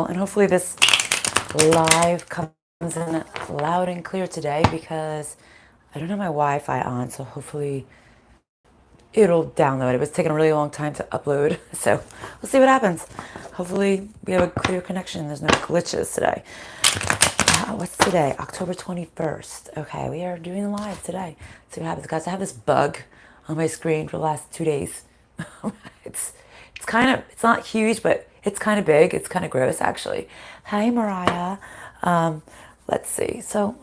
And hopefully this live comes in loud and clear today because I don't have my Wi-Fi on, so hopefully it'll download. It was taking a really long time to upload, so we'll see what happens. Hopefully we have a clear connection. There's no glitches today. What's today? October 21st. Okay, we are doing live today. Let's see what happens, guys. I have this bug on my screen for the last 2 days. it's it's not huge, but it's kind of big. It's kind of gross, actually. Hi, Mariah. Let's see. So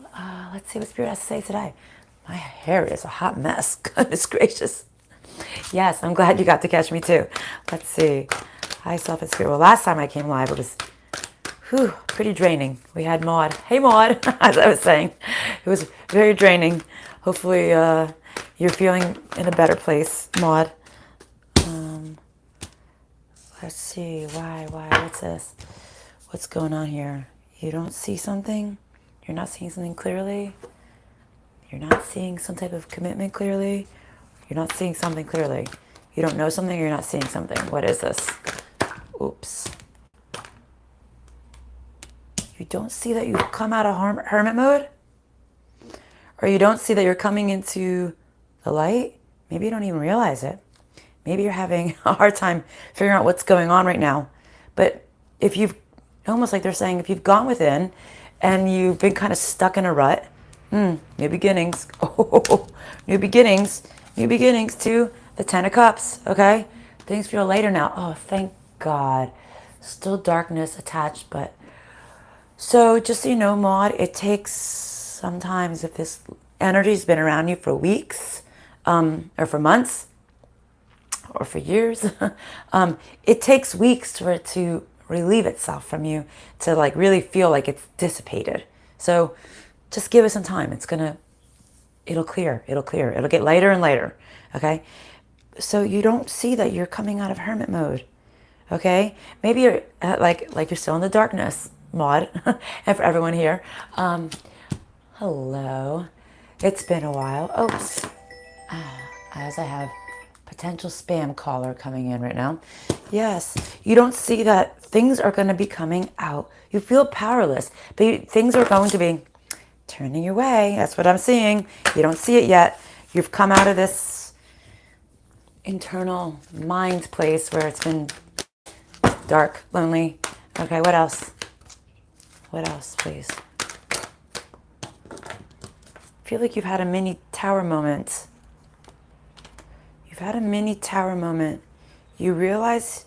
let's see what Spirit has to say today. My hair is a hot mess. Goodness gracious. Yes, I'm glad you got to catch me too. Let's see. Hi, Self and Spirit. Well, last time I came live, it was pretty draining. We had Maud. Hey, Maud, as I was saying. It was very draining. Hopefully you're feeling in a better place, Maud. Let's see. Why? What's this? What's going on here? You don't see something? You're not seeing something clearly? You're not seeing some type of commitment clearly? You're not seeing something clearly. You don't know something, or you're not seeing something. What is this? Oops. You don't see that you've come out of hermit mode? Or you don't see that you're coming into the light? Maybe you don't even realize it. Maybe you're having a hard time figuring out what's going on right now. But if you've, almost like they're saying, if you've gone within and you've been kind of stuck in a rut, new beginnings. Oh, new beginnings. New beginnings to the 10 of Cups, okay? Things feel lighter now. Oh, thank God. Still darkness attached, but... So just so you know, Maud, it takes sometimes, if this energy's been around you for weeks, or for months, or for years, it takes weeks for it to relieve itself from you, to like really feel like it's dissipated. So just give it some time. It'll clear. It'll get lighter and lighter, okay? So you don't see that you're coming out of hermit mode, okay? Maybe you're like you're still in the darkness, Maud, and for everyone here. Hello. It's been a while. Oops. As I have potential spam caller coming in right now. Yes, you don't see that things are going to be coming out. You feel powerless, but things are going to be turning your way. That's what I'm seeing. You don't see it yet. You've come out of this internal mind place where it's been dark, lonely. Okay, what else? What else, please? I feel like you've had a mini tower moment. You've had a mini tower moment. You realize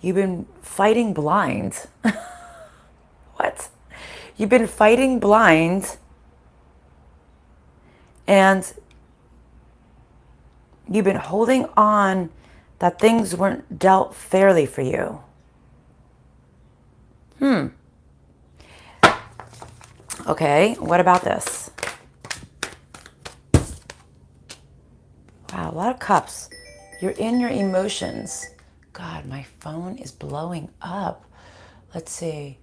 you've been fighting blind. What? You've been fighting blind, and you've been holding on that things weren't dealt fairly for you. Okay, what about this? Wow, a lot of cups. You're in your emotions. God, my phone is blowing up. Let's see.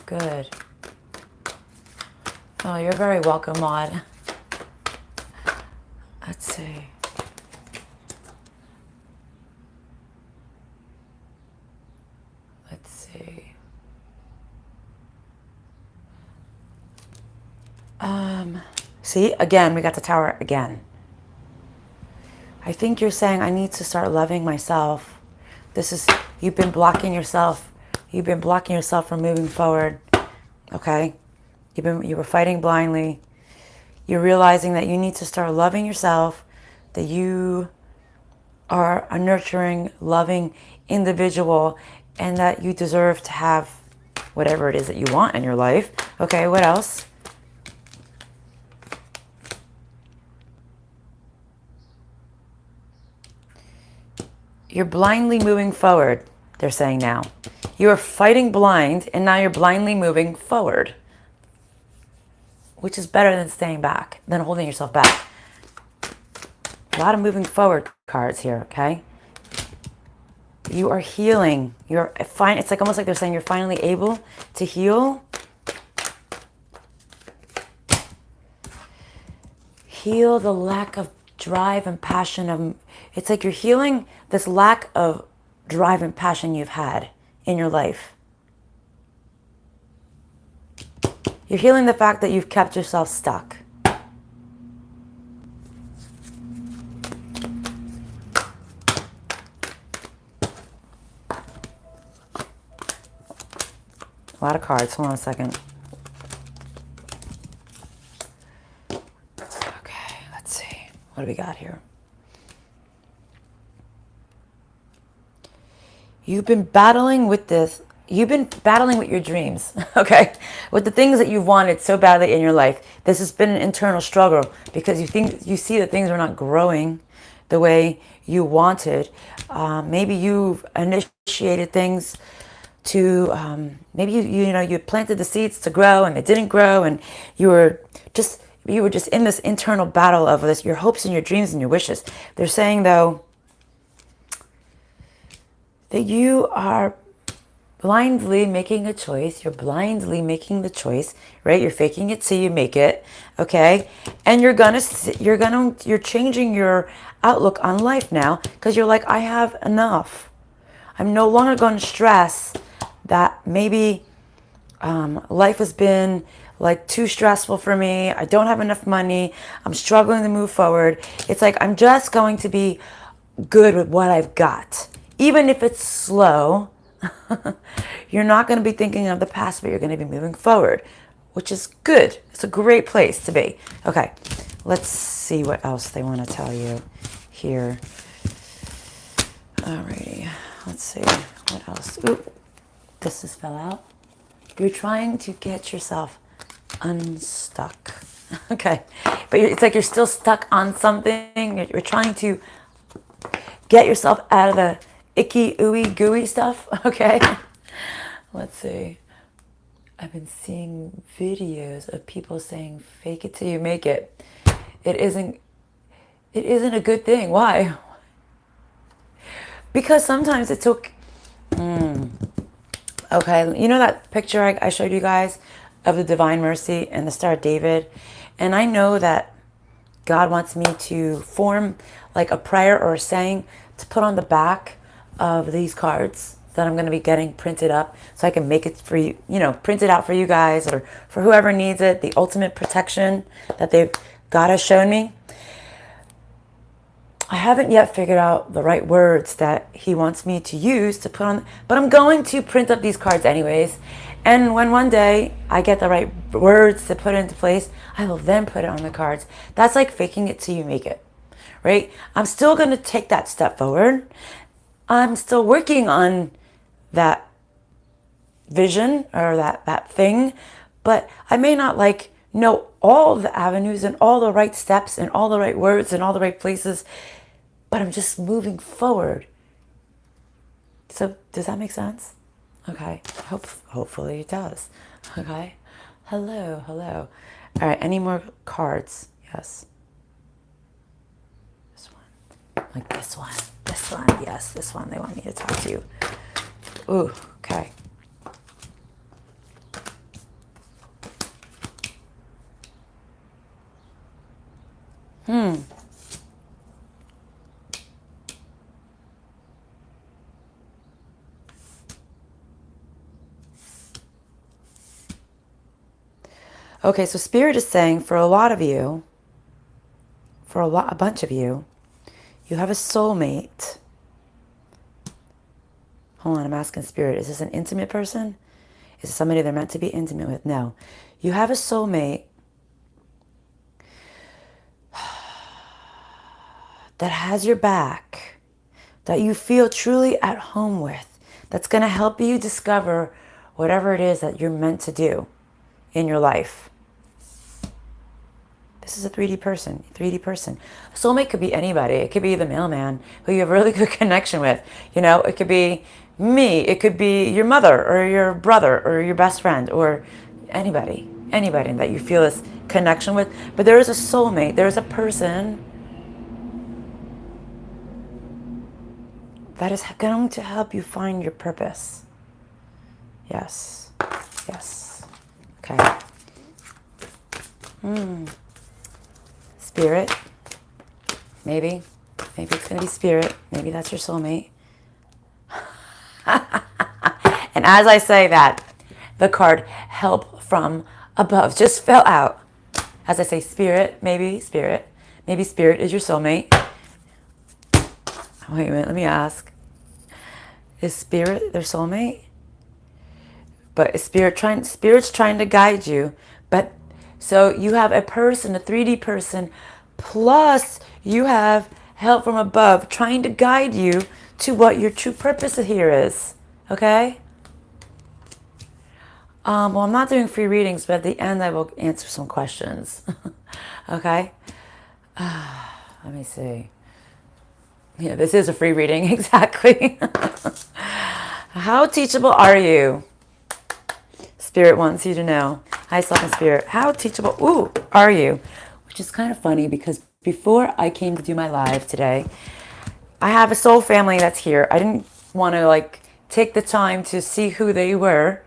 Good. Oh, you're very welcome, Maud. Let's see. Let's see. See, again, we got the tower again. I think you're saying I need to start loving myself. You've been blocking yourself. You've been blocking yourself from moving forward. Okay? You were fighting blindly. You're realizing that you need to start loving yourself, that you are a nurturing, loving individual, and that you deserve to have whatever it is that you want in your life. Okay, what else? You're blindly moving forward, they're saying now. You are fighting blind, and now you're blindly moving forward, which is better than staying back, than holding yourself back. A lot of moving forward cards here, okay? You are healing. It's like almost like they're saying you're finally able to heal. heal the lack of drive and passion of, it's like you're healing this lack of drive and passion you've had in your life. You're healing the fact that you've kept yourself stuck. A lot of cards. Hold on a second. Okay, let's see. What do we got here? You've been battling with this. You've been battling with your dreams, okay? With the things that you've wanted so badly in your life. This has been an internal struggle because you see that things are not growing the way you wanted. Maybe you've initiated things to maybe you planted the seeds to grow and it didn't grow, and you were just in this internal battle of this, your hopes and your dreams and your wishes. They're saying though that you are blindly making a choice. You're blindly making the choice, right? You're faking it till you make it, okay? And you're changing your outlook on life now because you're like, I have enough. I'm no longer going to stress that maybe life has been like too stressful for me. I don't have enough money. I'm struggling to move forward. It's like, I'm just going to be good with what I've got. Even if it's slow, you're not going to be thinking of the past, but you're going to be moving forward, which is good. It's a great place to be. Okay, let's see what else they want to tell you here. Alrighty, let's see what else. Ooh, this just fell out. You're trying to get yourself unstuck. Okay, but it's like you're still stuck on something. You're trying to get yourself out of the icky, ooey, gooey stuff, okay? Let's see. I've been seeing videos of people saying, fake it till you make it. It isn't a good thing. Why? Because sometimes it took, okay, you know that picture I showed you guys of the Divine Mercy and the Star of David? And I know that God wants me to form like a prayer or a saying to put on the back of these cards that I'm going to be getting printed up so I can make it for you, print it out for you guys or for whoever needs it, the ultimate protection that God has shown me. I haven't yet figured out the right words that he wants me to use to put on, but I'm going to print up these cards anyways. And when one day I get the right words to put into place, I will then put it on the cards. That's like faking it till you make it, right? I'm still going to take that step forward. I'm still working on that vision or that thing, but I may not know all the avenues and all the right steps and all the right words and all the right places, but I'm just moving forward. So does that make sense? Okay, hopefully it does. Okay, hello. All right, any more cards? Yes. This one, like this one, yes, this one. They want me to talk to you. Ooh, okay. Okay, so Spirit is saying for a lot of you, a bunch of you, you have a soulmate. Hold on, I'm asking Spirit, is this an intimate person? Is it somebody they're meant to be intimate with? No. You have a soulmate that has your back, that you feel truly at home with, that's going to help you discover whatever it is that you're meant to do in your life. This is a 3D person. A soulmate could be anybody. It could be the mailman who you have a really good connection with. It could be me. It could be your mother or your brother or your best friend or anybody that you feel this connection with. But there is a soulmate. There is a person that is going to help you find your purpose. Yes. Okay. spirit. Maybe it's going to be spirit. Maybe that's your soulmate. And as I say that, the card help from above just fell out. As I say spirit. Maybe spirit is your soulmate. Wait a minute, let me ask. Is spirit their soulmate? But spirit's trying to guide you. But so you have a person, a 3D person, plus you have help from above trying to guide you to what your true purpose here is. Okay? Well, I'm not doing free readings, but at the end I will answer some questions. Okay? Let me see. Yeah, this is a free reading, exactly. How teachable are you? Spirit wants you to know. Hi, Self and Spirit. How teachable are you? Which is kind of funny because before I came to do my live today, I have a soul family that's here. I didn't want to take the time to see who they were.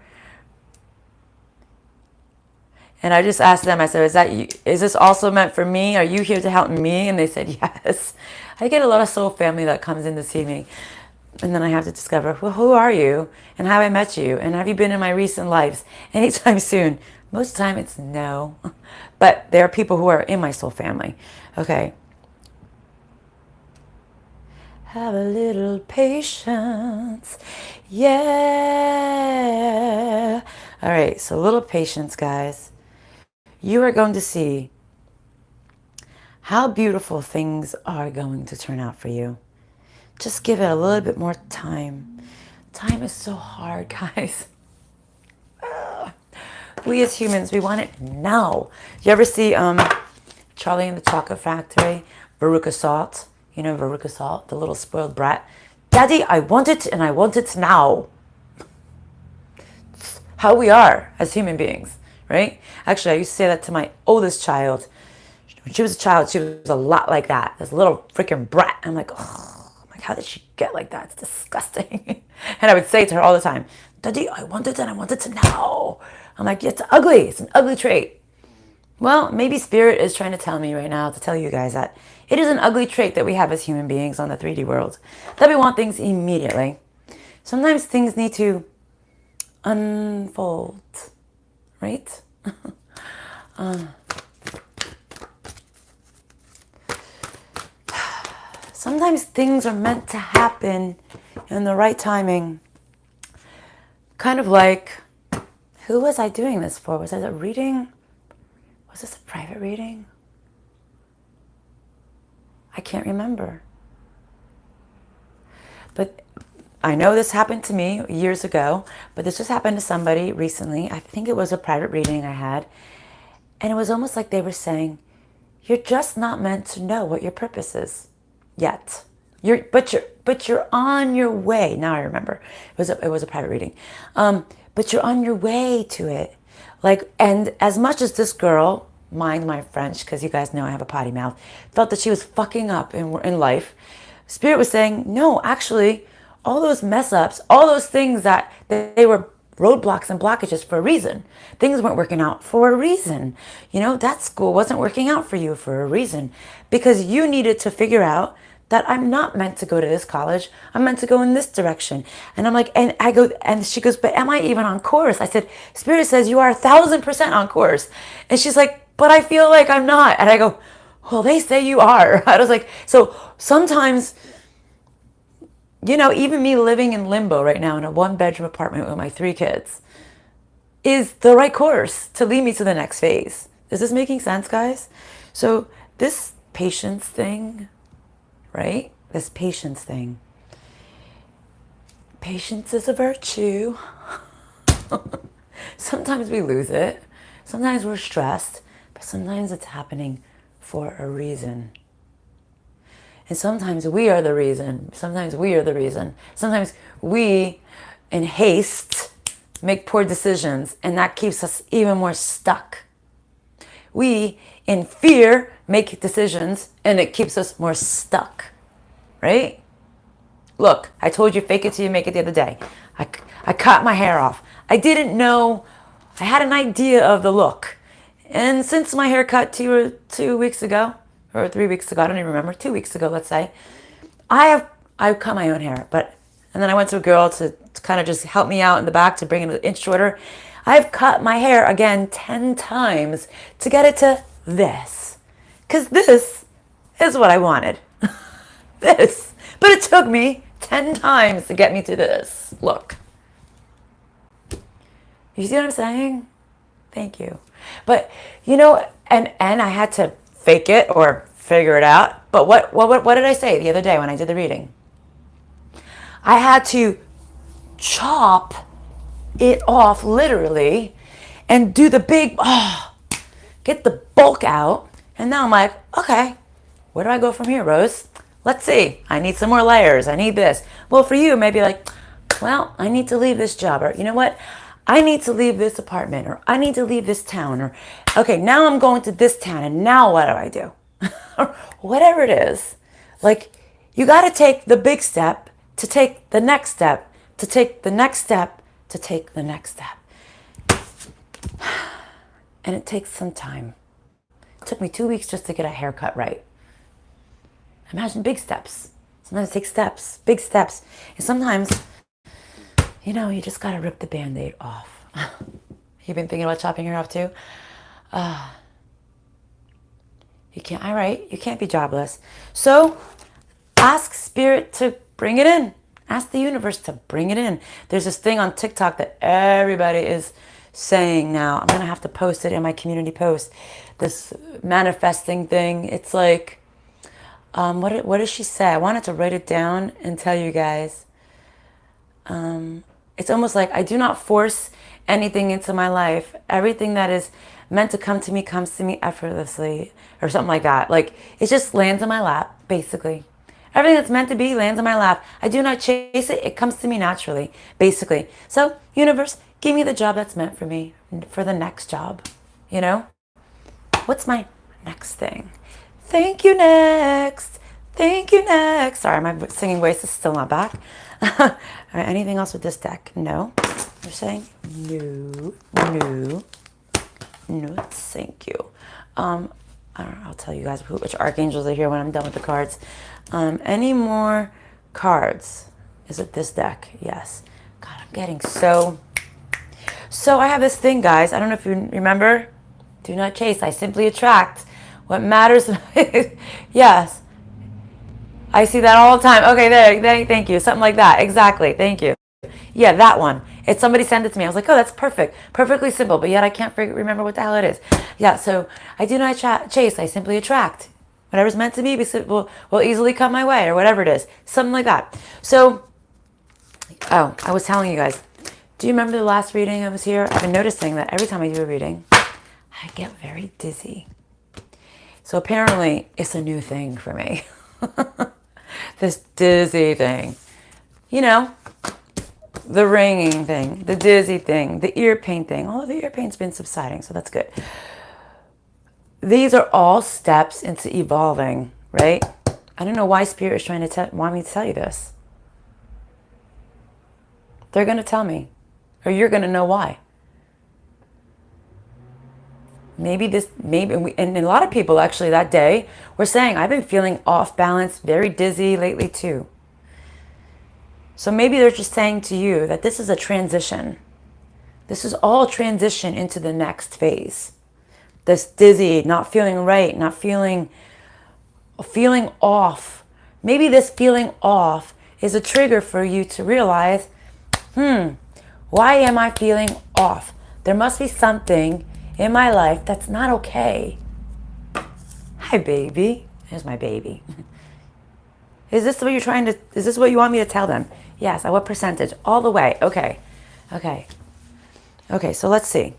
And I just asked them, I said, is this also meant for me? Are you here to help me? And they said, yes. I get a lot of soul family that comes in to see me. And then I have to discover, well, who are you? And how have I met you? And have you been in my recent lives anytime soon? Most of the time it's no. But there are people who are in my soul family. Okay. Have a little patience. Yeah. All right, so a little patience, guys. You are going to see how beautiful things are going to turn out for you. Just give it a little bit more time. Time is so hard, guys. We as humans, we want it now. You ever see Charlie and the Chocolate Factory? Veruca Salt. You know Veruca Salt, the little spoiled brat. Daddy, I want it and I want it now. How we are as human beings, right? Actually, I used to say that to my oldest child. When she was a child, she was a lot like that. This little freaking brat. I'm like, how did she get like that? It's disgusting. And I would say to her all the time, Daddy, I want it and I want it now. I'm like, it's ugly. It's an ugly trait. Well, maybe Spirit is trying to tell me right now, to tell you guys that it is an ugly trait that we have as human beings on the 3D world. That we want things immediately. Sometimes things need to unfold, right? Sometimes things are meant to happen in the right timing. Kind of like, who was I doing this for? Was it a reading? Was this a private reading? I can't remember. But I know this happened to me years ago, but this just happened to somebody recently. I think it was a private reading I had. And it was almost like they were saying, you're just not meant to know what your purpose is yet. But you're on your way. Now I remember. It was a private reading. But you're on your way to it. And as much as this girl, mind my French, because you guys know I have a potty mouth, felt that she was fucking up in life, Spirit was saying, no, actually, all those mess ups, all those things that they were roadblocks and blockages for a reason. Things weren't working out for a reason. That school wasn't working out for you for a reason. Because you needed to figure out that I'm not meant to go to this college. I'm meant to go in this direction. And I'm like, and she goes, but am I even on course? I said, Spirit says you are 1,000% on course. And she's like, but I feel like I'm not. And I go, well, they say you are. I was like, so sometimes, even me living in limbo right now in a 1-bedroom apartment with my 3 kids is the right course to lead me to the next phase. Is this making sense, guys? So this patience thing, right? This patience thing. Patience is a virtue. Sometimes we lose it. Sometimes we're stressed, but sometimes it's happening for a reason. And sometimes we are the reason. Sometimes we, in haste, make poor decisions, and that keeps us even more stuck. We, in fear, make decisions, and it keeps us more stuck. Right? Look, I told you fake it till you make it the other day. I cut my hair off. I didn't know. I had an idea of the look. And since my haircut 2 weeks ago, or 3 weeks ago, I don't even remember, 2 weeks ago, let's say, I cut my own hair, and then I went to a girl to kind of just help me out in the back to bring it an inch shorter. I've cut my hair again 10 times to get it to this, because this is what I wanted. This, but it took me 10 times to get me to this look. You see what I'm saying? Thank you. But you know, and I had to fake it or figure it out. But what did I say the other day when I did the reading? I had to chop it off literally and do the big, get the bulk out. And now I'm like, okay, where do I go from here, Rose? Let's see. I need some more layers. I need this. Well, for you, maybe like, well, I need to leave this job, or you know what? I need to leave this apartment, or I need to leave this town, or okay, now I'm going to this town, and now what do I do? Or whatever it is. Like, you got to take the big step to take the next step, to take the next step, to take the next step. And it takes some time. It took me 2 weeks just to get a haircut right. Imagine big steps. Sometimes it takes steps, big steps. And sometimes, you know, you just got to rip the Band-Aid off. You've been thinking about chopping your hair off too? You can't, all right, you can't be jobless. So ask Spirit to bring it in. Ask the universe to bring it in. There's this thing on TikTok that everybody is saying now. I'm going to have to post it in my community post. This manifesting thing. It's like, what does she say? I wanted to write it down and tell you guys. It's almost like I do not force anything into my life. Everything that is meant to come to me comes to me effortlessly, or something like that. Like, it just lands in my lap, basically. Everything that's meant to be lands in my lap. I do not chase it. It comes to me naturally, basically. So, universe, give me the job that's meant for me, for the next job, you know? What's my next thing? Thank you, next. Thank you, next. Sorry, my singing voice is still not back. All right, anything else with this deck? No. You're saying no, no, no. Thank you. I don't know, I'll tell you guys which archangels are here when I'm done with the cards. Any more cards? Is it this deck? Yes. God, I'm getting so I have this thing, guys. I don't know if you remember. Do not chase. I simply attract. What matters. Yes. I see that all the time. Okay, there. Thank you. Something like that. Exactly. Thank you. Yeah, that one. It's somebody sent it to me. I was like, oh, that's perfect. Perfectly simple. But yet I can't remember what the hell it is. Yeah, so I do not chase. I simply attract. Whatever's meant to be will easily come my way, or whatever it is. Something like that. So, I was telling you guys. Do you remember the last reading I was here? I've been noticing that every time I do a reading, I get very dizzy. So apparently, it's a new thing for me. This dizzy thing. You know, the ringing thing, the dizzy thing, the ear pain thing. Oh, the ear pain's been subsiding, so that's good. These are all steps into evolving, right? I don't know why Spirit is trying to want me to tell you this. They're going to tell me, or you're going to know why. And a lot of people actually that day were saying, I've been feeling off balance, very dizzy lately too. So maybe they're just saying to you that this is a transition. This is all transition into the next phase. This dizzy, not feeling right, not feeling off. Maybe this feeling off is a trigger for you to realize, why am I feeling off? There must be something in my life that's not okay. Hi, baby. Here's my baby. Is this what you want me to tell them? Yes. At what percentage? All the way. Okay. Okay, so let's see.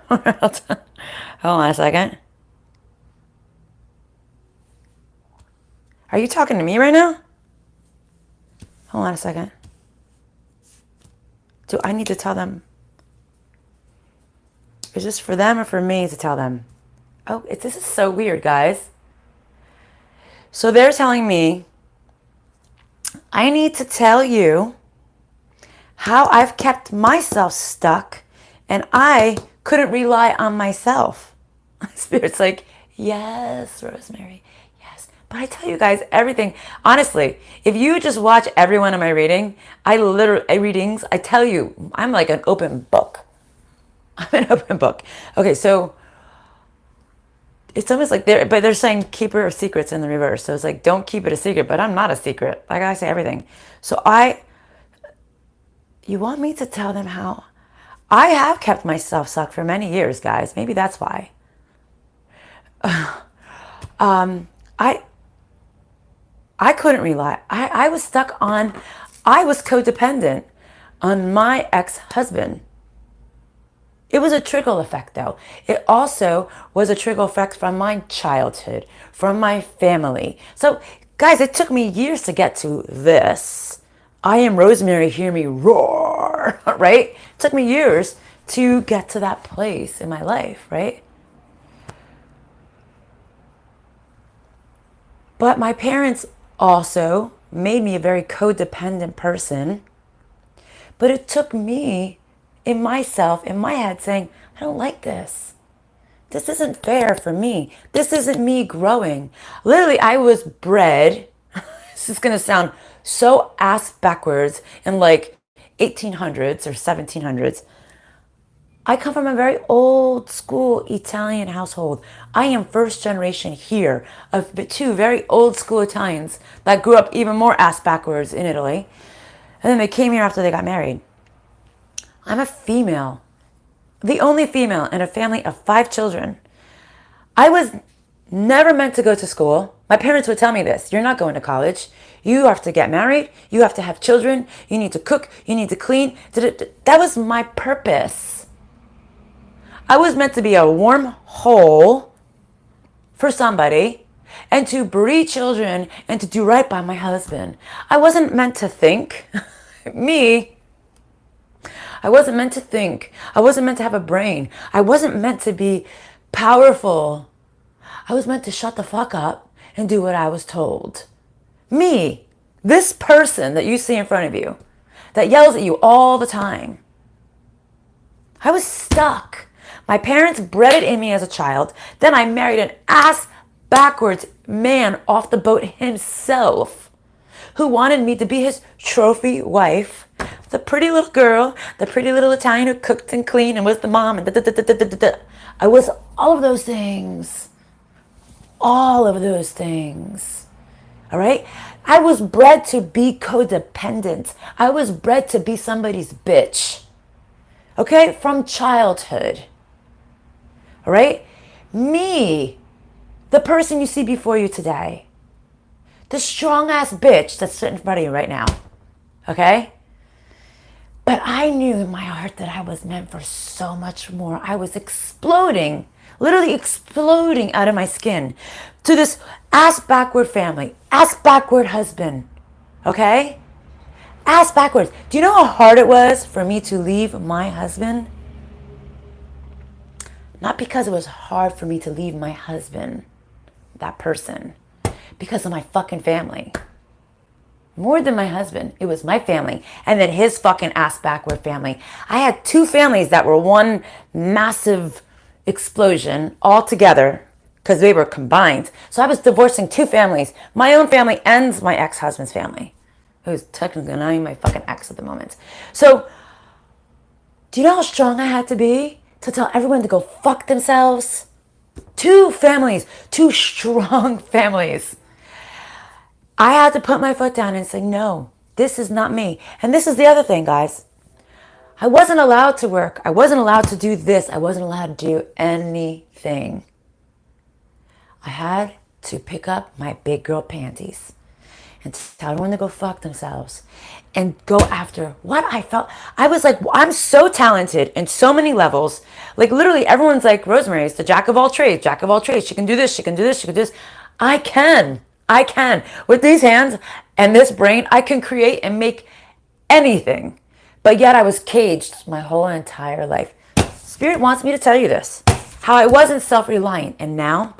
Hold on a second. Are you talking to me right now? Hold on a second. Do I need to tell them? Is this for them or for me to tell them? Oh, this is so weird, guys. So they're telling me I need to tell you how I've kept myself stuck, and I couldn't rely on myself. Spirit's like, yes, Rosemary, yes. But I tell you guys, everything, honestly, if you just watch every one of my readings, I tell you, I'm like an open book. I'm an open book. Okay, so it's almost like they're saying keep your secrets in the reverse. So it's like, don't keep it a secret, but I'm not a secret. Like I say everything. So you want me to tell them how I have kept myself sucked for many years, guys. Maybe that's why. I couldn't rely. I was stuck on, I was codependent on my ex-husband. It was a trickle effect, though. It also was a trickle effect from my childhood, from my family. So, guys, it took me years to get to this. I am Rosemary, hear me roar, right? It took me years to get to that place in my life, right? But my parents also made me a very codependent person. But it took me, in myself, in my head, saying, I don't like this. This isn't fair for me. This isn't me growing. Literally, I was bred, this is going to sound so ass backwards, in like 1800s or 1700s. I come from a very old school Italian household. I am first generation here of two very old school Italians that grew up even more ass backwards in Italy. And then they came here after they got married. I'm a female, the only female in a family of 5 children. I was never meant to go to school. My parents would tell me this, you're not going to college. You have to get married. You have to have children. You need to cook. You need to clean. That was my purpose. I was meant to be a warm hole for somebody and to breed children and to do right by my husband. I wasn't meant to think. I wasn't meant to think. I wasn't meant to have a brain. I wasn't meant to be powerful. I was meant to shut the fuck up and do what I was told. Me, this person that you see in front of you, that yells at you all the time. I was stuck. My parents bred it in me as a child. Then I married an ass backwards man off the boat himself who wanted me to be his trophy wife. The pretty little girl, the pretty little Italian who cooked and cleaned and was the mom and I was all of those things. All of those things. All right? I was bred to be codependent. I was bred to be somebody's bitch. Okay? From childhood. All right? Me, the person you see before you today, the strong ass bitch that's sitting in front of you right now. Okay? But I knew in my heart that I was meant for so much more. I was exploding, literally exploding out of my skin to this ass backward family, ass backward husband. Okay? Ass backwards. Do you know how hard it was for me to leave my husband? Not because it was hard for me to leave my husband, that person, because of my fucking family. More than my husband, it was my family, and then his fucking ass backward family. I had 2 families that were one massive explosion all together because they were combined. So I was divorcing 2 families, my own family and my ex-husband's family, who's technically not even my fucking ex at the moment. So do you know how strong I had to be to tell everyone to go fuck themselves? 2 families, 2 strong families. I had to put my foot down and say, no, this is not me. And this is the other thing, guys. I wasn't allowed to work. I wasn't allowed to do this. I wasn't allowed to do anything. I had to pick up my big girl panties and tell everyone to go fuck themselves and go after what I felt. I was like, I'm so talented in so many levels. Like literally everyone's like, Rosemary is the jack of all trades, jack of all trades. She can do this, she can do this, she can do this. I can. With these hands and this brain, I can create and make anything. But yet I was caged my whole entire life. Spirit wants me to tell you this. How I wasn't self-reliant. And now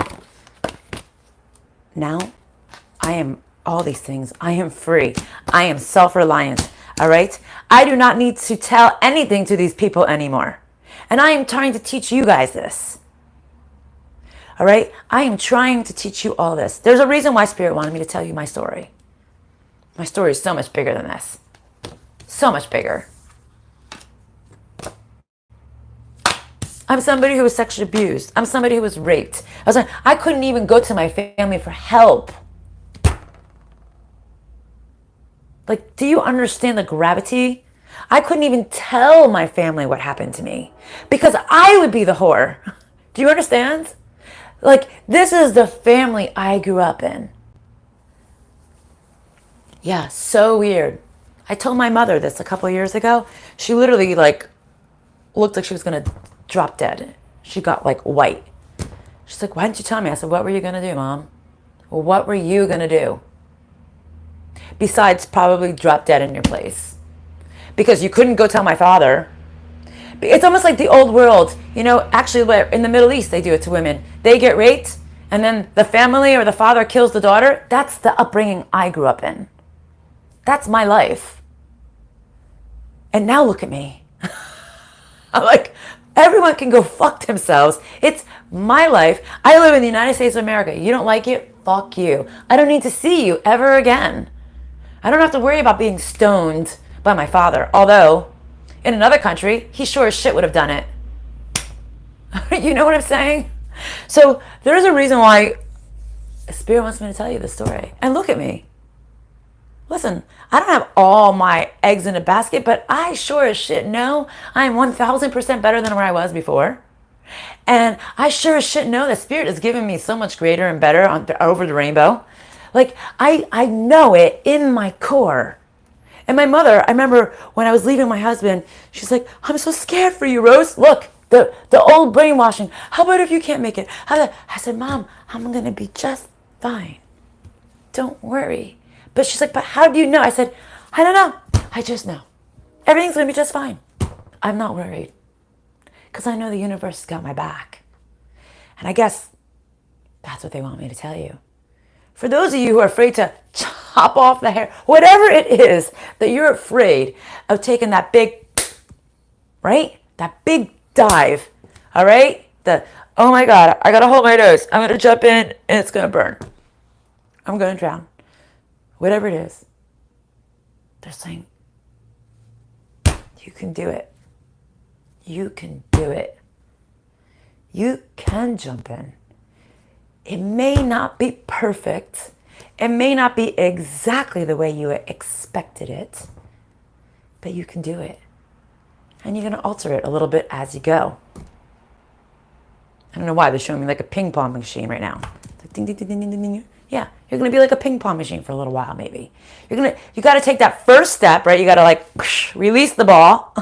I am all these things. I am free. I am self-reliant. All right? I do not need to tell anything to these people anymore. And I am trying to teach you guys this. All right? I am trying to teach you all this. There's a reason why Spirit wanted me to tell you my story. My story is so much bigger than this. So much bigger. I'm somebody who was sexually abused. I'm somebody who was raped. I couldn't even go to my family for help. Like, do you understand the gravity? I couldn't even tell my family what happened to me because I would be the whore. Do you understand? Like, this is the family I grew up in. Yeah, so weird. I told my mother this a couple of years ago. She literally like looked like she was going to drop dead. She got like white. She's like, why didn't you tell me? I said, what were you going to do, Mom? Well, what were you going to do? Besides probably drop dead in your place. Because you couldn't go tell my father. It's almost like the old world. You know, actually in the Middle East, they do it to women. They get raped, and then the family or the father kills the daughter. That's the upbringing I grew up in. That's my life. And now look at me. I'm like, everyone can go fuck themselves. It's my life. I live in the United States of America. You don't like it? Fuck you. I don't need to see you ever again. I don't have to worry about being stoned by my father. Although, in another country, he sure as shit would have done it. You know what I'm saying? So there's a reason why Spirit wants me to tell you the story. And look at me. Listen, I don't have all my eggs in a basket, but I sure as shit know I am 1,000% better than where I was before. And I sure as shit know that Spirit has given me so much greater and better over the rainbow. Like, I know it in my core. And my mother, I remember when I was leaving my husband, she's like, I'm so scared for you, Rose. Look, the old brainwashing. How about if you can't make it? I said, Mom, I'm going to be just fine. Don't worry. But she's like, but how do you know? I said, I don't know. I just know. Everything's going to be just fine. I'm not worried. Because I know the universe has got my back. And I guess that's what they want me to tell you. For those of you who are afraid to chop off the hair, whatever it is that you're afraid of taking that big, right? That big dive, all right? Oh my God, I got to hold my nose. I'm going to jump in and it's going to burn. I'm going to drown. Whatever it is, they're saying, you can do it. You can do it. You can jump in. It may not be perfect. It may not be exactly the way you expected it, but you can do it. And you're going to alter it a little bit as you go. I don't know why they're showing me like a ping pong machine right now. It's like ding, ding, ding, ding, ding, ding. Yeah, you're going to be like a ping pong machine for a little while maybe. You got to take that first step, right? You got to like release the ball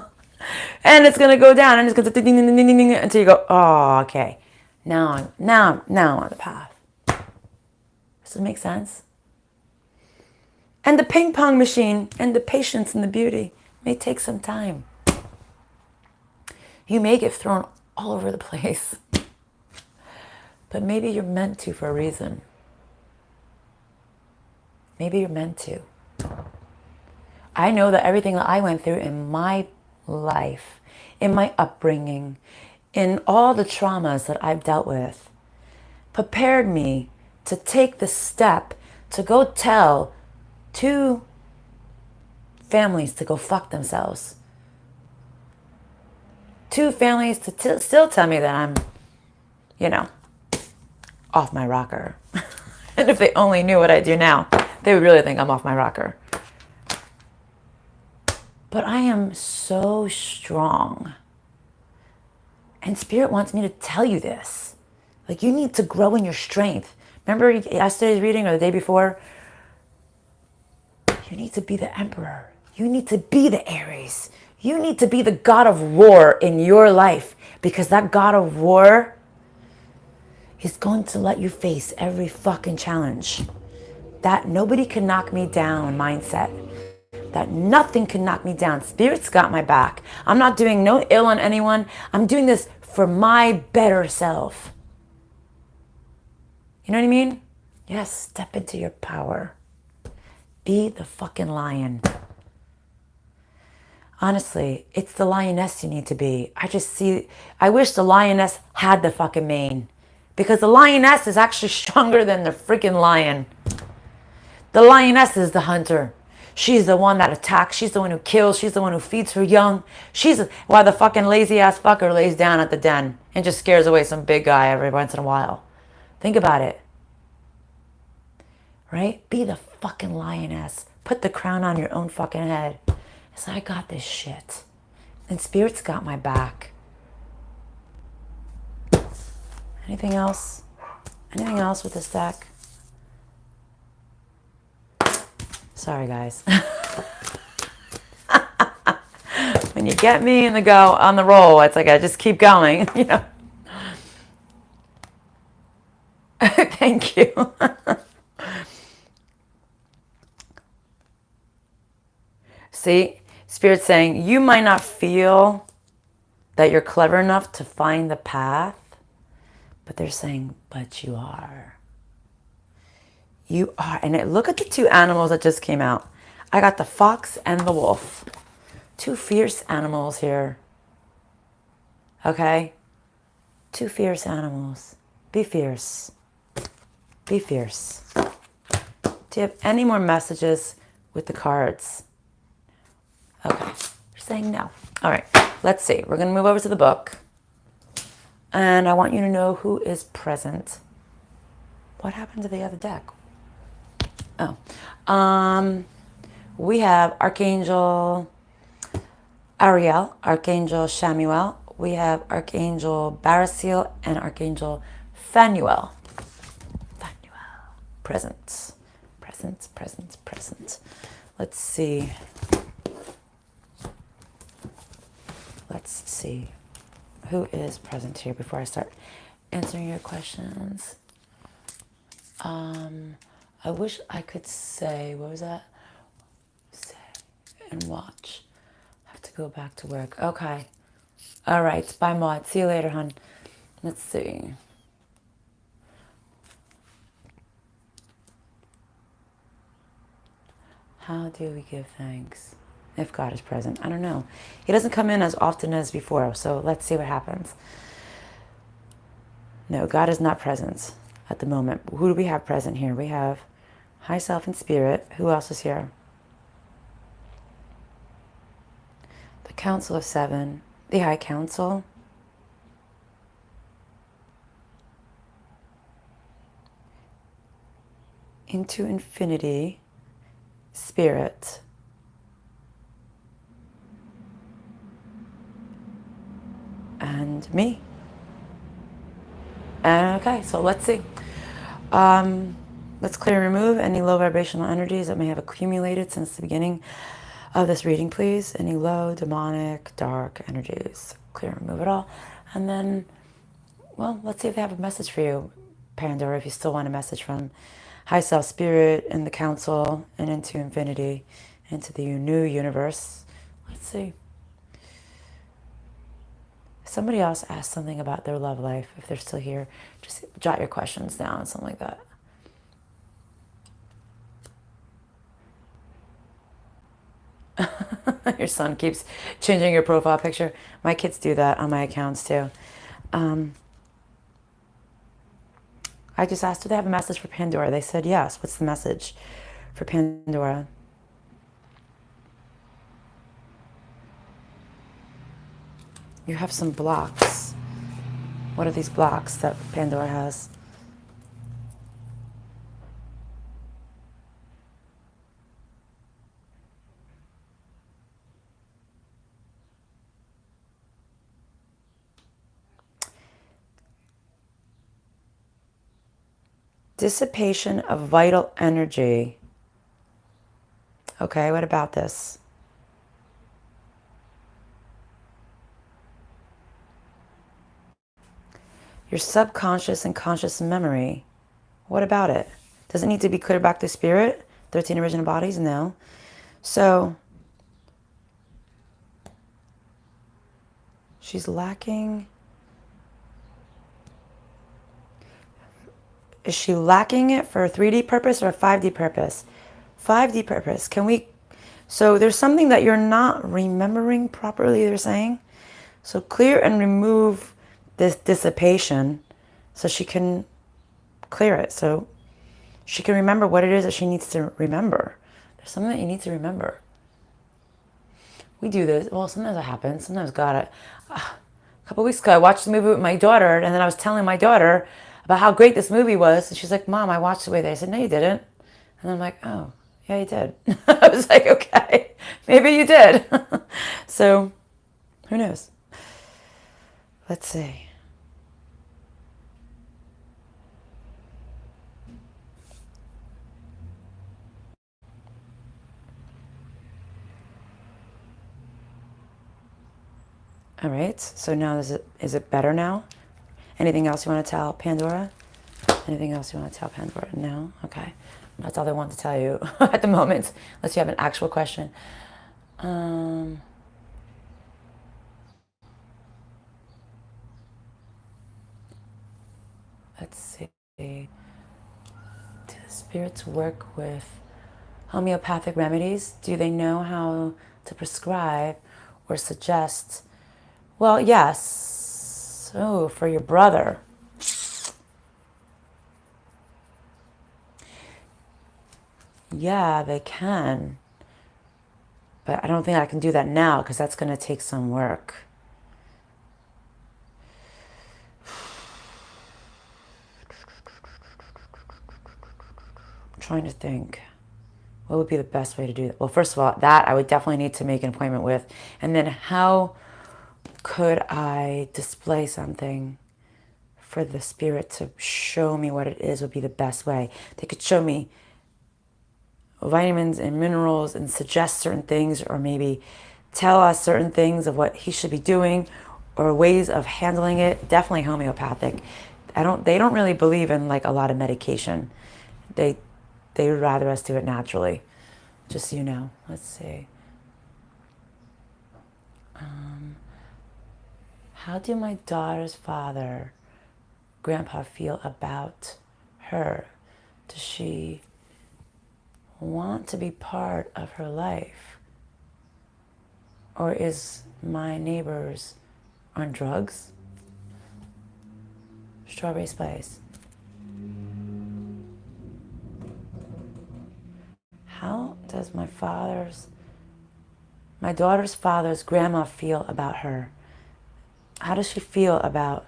and it's going to go down and it's going to ding, ding, ding, ding, ding, ding, until you go, oh, okay. Now I'm on the path. Does it make sense? And the ping pong machine and the patience and the beauty may take some time. You may get thrown all over the place. But maybe you're meant to for a reason. Maybe you're meant to. I know that everything that I went through in my life, in my upbringing, in all the traumas that I've dealt with, prepared me to take the step to go tell 2 families to go fuck themselves. 2 families to still tell me that I'm, off my rocker. And if they only knew what I do now, they would really think I'm off my rocker. But I am so strong. And Spirit wants me to tell you this. Like, you need to grow in your strength. Remember yesterday's reading or the day before? You need to be the emperor. You need to be the Aries. You need to be the god of war in your life. Because that god of war is going to let you face every fucking challenge. That nobody can knock me down mindset. That nothing can knock me down. Spirit's got my back. I'm not doing no ill on anyone. I'm doing this for my better self. You know what I mean? Yes, step into your power. Be the fucking lion. Honestly, it's the lioness you need to be. I wish the lioness had the fucking mane. Because the lioness is actually stronger than the freaking lion. The lioness is the hunter. She's the one that attacks. She's the one who kills. She's the one who feeds her young. While the fucking lazy ass fucker lays down at the den and just scares away some big guy every once in a while. Think about it. Right? Be the fucking lioness. Put the crown on your own fucking head. It's like, I got this shit. And Spirit's got my back. Anything else? Anything else with this deck? Sorry, guys. When you get me in the go on the roll, it's like I just keep going, you know. Thank you. See, Spirit's saying you might not feel that you're clever enough to find the path, but they're saying, but you are. You are. And look at the two animals that just came out. I got the fox and the wolf. Two fierce animals here. Okay? Two fierce animals. Be fierce. Be fierce. Do you have any more messages with the cards? Okay. You're saying no. All right. Let's see. We're going to move over to the book. And I want you to know who is present. What happened to the other deck? Oh. We have Archangel Ariel, Archangel Shamuel. We have Archangel Barasil and Archangel Phanuel. Present. Present, present, present. Let's see. Let's see. Who is present here before I start answering your questions? I wish I could say, what was that? Say and watch. I have to go back to work. Okay. All right. Bye, Maud. See you later, hon. Let's see. How do we give thanks if God is present? I don't know. He doesn't come in as often as before, so let's see what happens. No, God is not present at the moment. Who do we have present here? We have High Self and Spirit. Who else is here? The Council of Seven. The High Council. Into Infinity. Spirit. And me. Okay, so let's see. Let's clear and remove any low vibrational energies that may have accumulated since the beginning of this reading, please. Any low, demonic, dark energies. Clear and remove it all. And then, well, let's see if they have a message for you, Pandora, if you still want a message from High Self, Spirit, and the Council, and into Infinity, into the new universe. Let's see. Somebody else asked something about their love life. If they're still here, just jot your questions down, something like that. Your son keeps changing your profile picture. My kids do that on my accounts too. I just asked, do they have a message for Pandora? They said yes. What's the message for Pandora? You have some blocks. What are these blocks that Pandora has? Dissipation of vital energy. Okay, what about this? Your subconscious and conscious memory. What about it? Does it need to be cleared back to spirit? 13 original bodies? No. So, she's lacking. Is she lacking it for a 3D purpose or a 5D purpose? 5D purpose. Can we So there's something that you're not remembering properly, they're saying. So clear and remove this dissipation so she can clear it. So she can remember what it is that she needs to remember. There's something that you need to remember. We do this. Well, sometimes it happens. Sometimes God, a couple weeks ago, I watched the movie with my daughter, and then I was telling my daughter about how great this movie was. And she's like, Mom, I watched it with you. I said, no, you didn't. And I'm like, oh, yeah, you did. I was like, okay, maybe you did. So who knows? Let's see. All right, so now is it better now? Anything else you want to tell Pandora? Anything else you want to tell Pandora? No? Okay. That's all they want to tell you at the moment, unless you have an actual question. Let's see. Do the spirits work with homeopathic remedies? Do they know how to prescribe or suggest? Well, yes. Oh, for your brother. Yeah, they can. But I don't think I can do that now because that's going to take some work. I'm trying to think. What would be the best way to do that? Well, first of all, that I would definitely need to make an appointment with. And then how could I display something for the spirit to show me what it is would be the best way? They could show me vitamins and minerals and suggest certain things, or maybe tell us certain things of what he should be doing or ways of handling it. Definitely homeopathic. They don't really believe in like a lot of medication. They would rather us do it naturally. Just so you know. Let's see. How do my daughter's father, grandpa, feel about her? Does she want to be part of her life? Or is my neighbors on drugs? Strawberry spice. How does my daughter's father's grandma feel about her? How does she feel about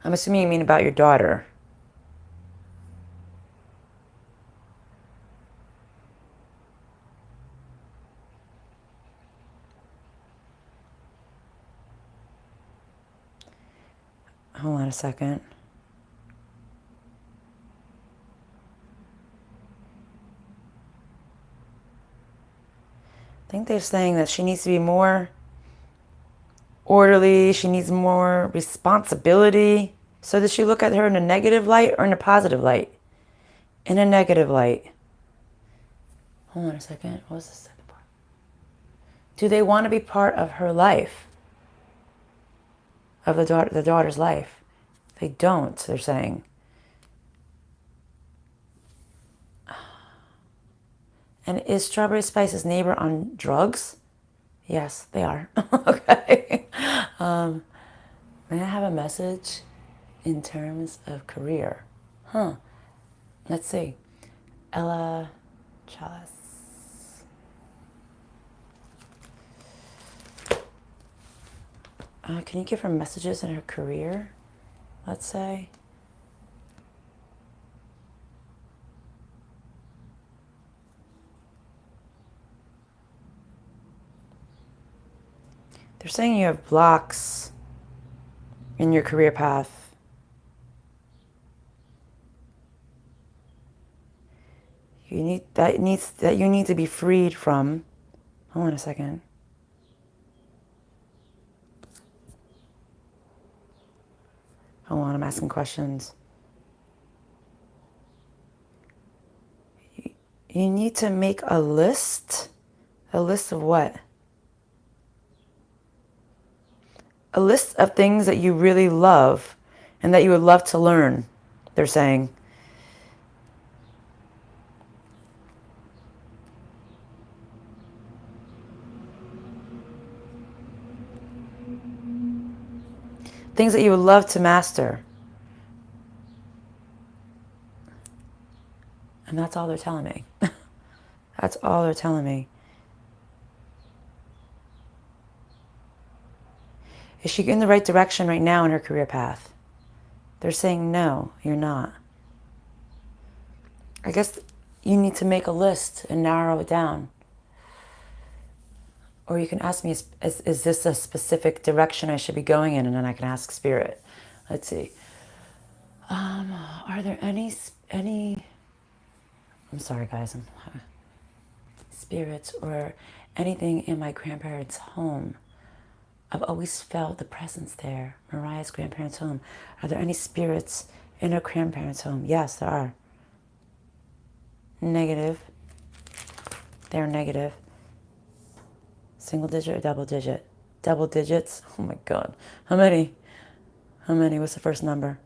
I'm assuming you mean about your daughter. Hold on a second. I think they're saying that she needs to be more orderly. She needs more responsibility. So does she look at her in a negative light or in a positive light? In a negative light. Hold on a second. What was the second part? Do they want to be part of her life? Of the daughter's life? They don't, they're saying. And is Strawberry Spice's neighbor on drugs? Yes, they are. Okay. May I have a message in terms of career? Let's see. Ella Chalice. Can you give her messages in her career? Let's say. They're saying you have blocks in your career path. You need to be freed from. Hold on a second. Hold on, I'm asking questions. You need to make a list. A list of what? A list of things that you really love and that you would love to learn, they're saying. Things that you would love to master. And that's all they're telling me. That's all they're telling me. Is she in the right direction right now in her career path? They're saying, no, you're not. I guess you need to make a list and narrow it down. Or you can ask me, is this a specific direction I should be going in? And then I can ask Spirit. Let's see. Are there any, I'm sorry guys, spirits or anything in my grandparents' home? I've always felt the presence there. Mariah's grandparents' home. Are there any spirits in her grandparents' home? Yes, there are. Negative. They're negative. Single digit or double digit? Double digits? Oh my God. How many? How many? What's the first number?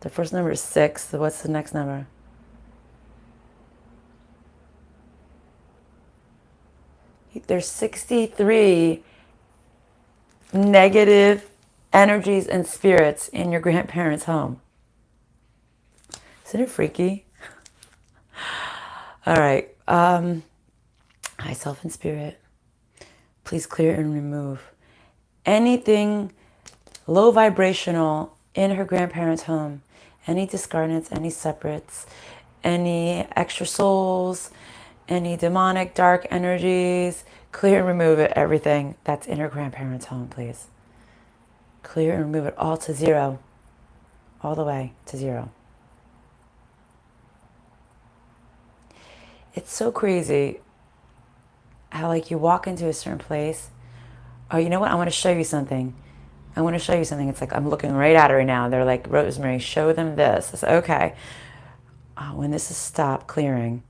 The first number is 6. So what's the next number? There's 63 negative energies and spirits in your grandparents' home. Isn't it freaky? All right. High self and spirit. Please clear and remove anything low vibrational in her grandparents' home. Any discarnates, any separates, any extra souls, any demonic dark energies. Clear and remove it, everything that's in her grandparents' home, please. Clear and remove it all to 0. All the way to 0. It's so crazy how like you walk into a certain place. Oh, you know what? I want to show you something. I want to show you something. It's like I'm looking right at it right now. They're like, Rosemary, show them this. I said, okay. When this is stopped clearing,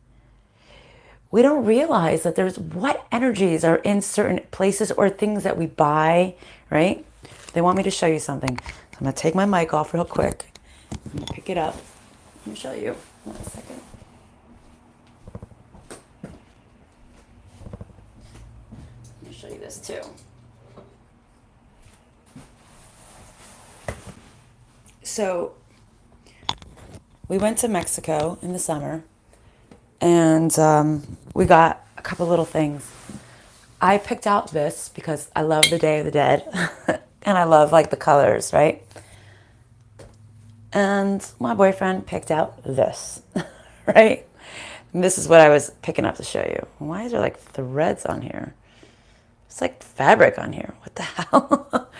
we don't realize that there's what energies are in certain places or things that we buy, right? They want me to show you something. So I'm going to take my mic off real quick. I'm going to pick it up. Let me show you. 1 second. Let me show you this too. So we went to Mexico in the summer, and we got a couple little things. I picked out this because I love the Day of the Dead, and I love like the colors, right? And my boyfriend picked out this, right? And this is what I was picking up to show you. Why is there like threads on here? It's like fabric on here. What the hell?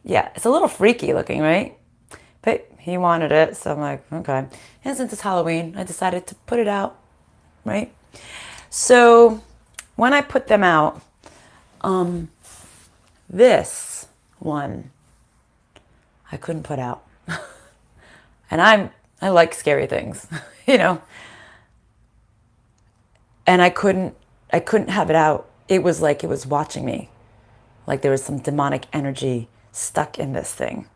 Yeah, it's a little freaky looking, right? But he wanted it, so I'm like, okay. And since it's Halloween, I decided to put it out, right? So when I put them out, this one I couldn't put out. And I like scary things, you know. And I couldn't have it out. It was like it was watching me. Like there was some demonic energy stuck in this thing.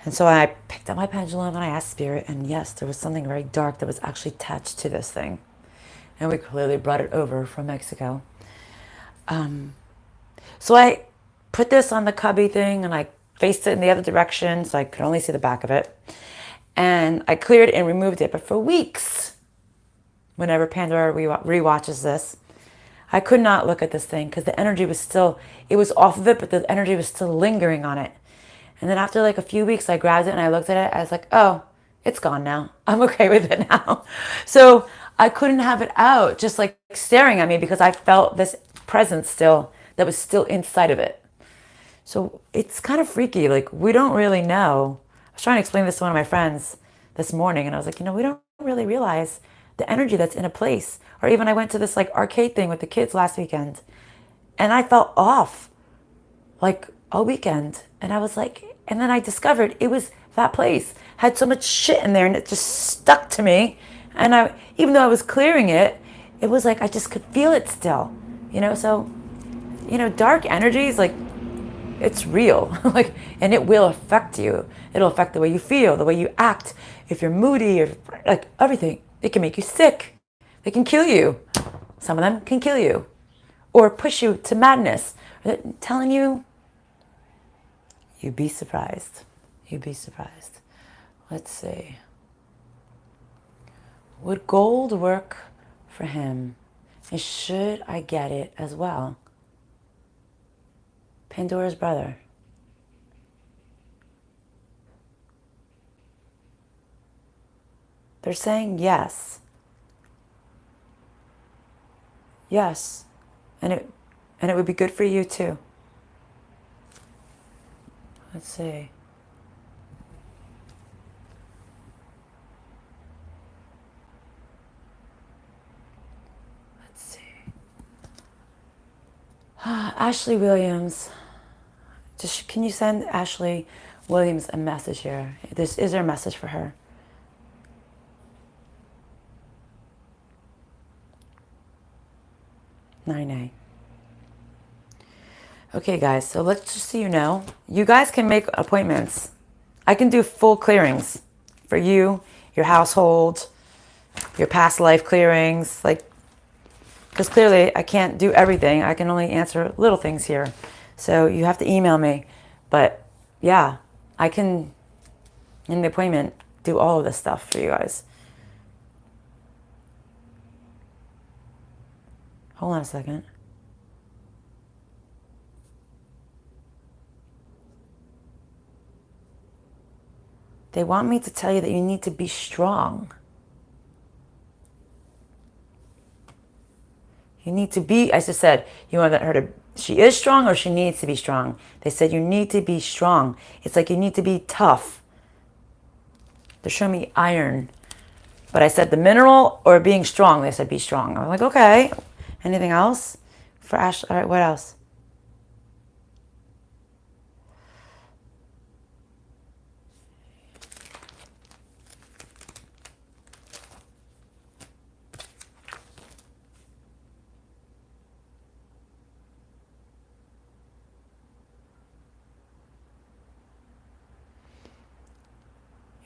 And so I picked up my pendulum and I asked Spirit, and yes, there was something very dark that was actually attached to this thing. And we clearly brought it over from Mexico. So I put this on the cubby thing and I faced it in the other direction so I could only see the back of it. And I cleared and removed it. But for weeks, whenever Pandora rewatches this, I could not look at this thing because the energy was still, it was off of it, but the energy was still lingering on it. And then after like a few weeks, I grabbed it and I looked at it. I was like, oh, it's gone now. I'm okay with it now. So I couldn't have it out, just like staring at me because I felt this presence still that was still inside of it. So it's kind of freaky. Like we don't really know. I was trying to explain this to one of my friends this morning and I was like, we don't really realize the energy that's in a place. Or even I went to this like arcade thing with the kids last weekend, and I felt off like all weekend. And I was like, and then I discovered it was that place had so much shit in there, and it just stuck to me. And I, even though I was clearing it, it was like I just could feel it still, you know. So, you know, dark energies, like, it's real. Like, and it will affect you. It'll affect the way you feel, the way you act, if you're moody, or like everything. It can make you sick. They can kill you. Some of them can kill you or push you to madness. They're telling you, you'd be surprised. You'd be surprised. Let's see. Would gold work for him? And should I get it as well? Pandora's brother. They're saying yes. Yes. And it would be good for you too. Let's see. Let's see. Ashley Williams. Just, can you send Ashley Williams a message here? This is there a message for her? Nine. Okay, guys, so let's just so you know, you guys can make appointments. I can do full clearings for you, your household, your past life clearings, like, because clearly I can't do everything. I can only answer little things here. So you have to email me. But yeah, I can, in the appointment, do all of this stuff for you guys. Hold on a second. They want me to tell you that you need to be strong. You need to be, I just said, you want her to, she is strong or she needs to be strong. They said you need to be strong. It's like you need to be tough. They're showing me iron. But I said the mineral or being strong. They said be strong. I'm like, okay. Anything else for Ash? All right, what else?